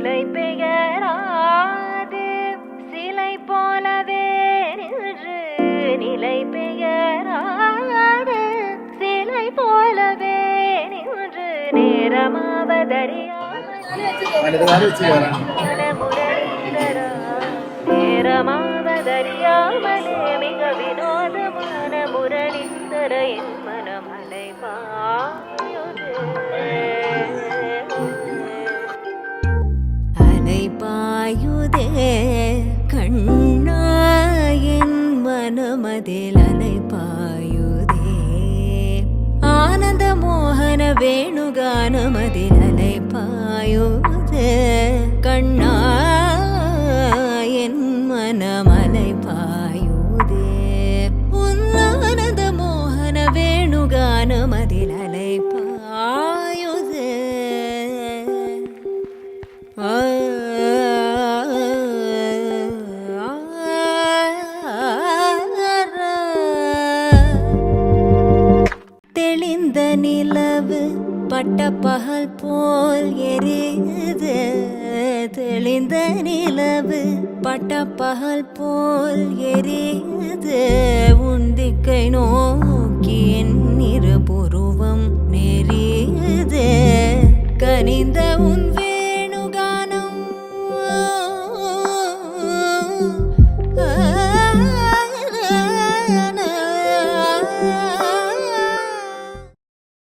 நிலை பெயராது சிலை போலவே நின்று நிலை பெயராது சிலை போலவே நின்று நேரமாவதறியாமலே மிக வினோதமான முரளிந்தர என் மனமலை அலை பாயுதே கண்ணா என் மனமதில் அலை பாயுதே ஆனந்த மோகன வேணுகானமதில் அலை பாயுதே கண்ணா என் மனமலை பாயுதே உன்னானந்த மோகன வேணுகானமதில் அலை பாயுதே தெளிந்த நிலவு பட்ட பகல் போல் எரியுது தெளிந்த நிலவு பட்ட பகல் போல் எரியுது உந்திக்கை நோக்கி என் இருபுருவம் நெறியுது கனிந்த உன்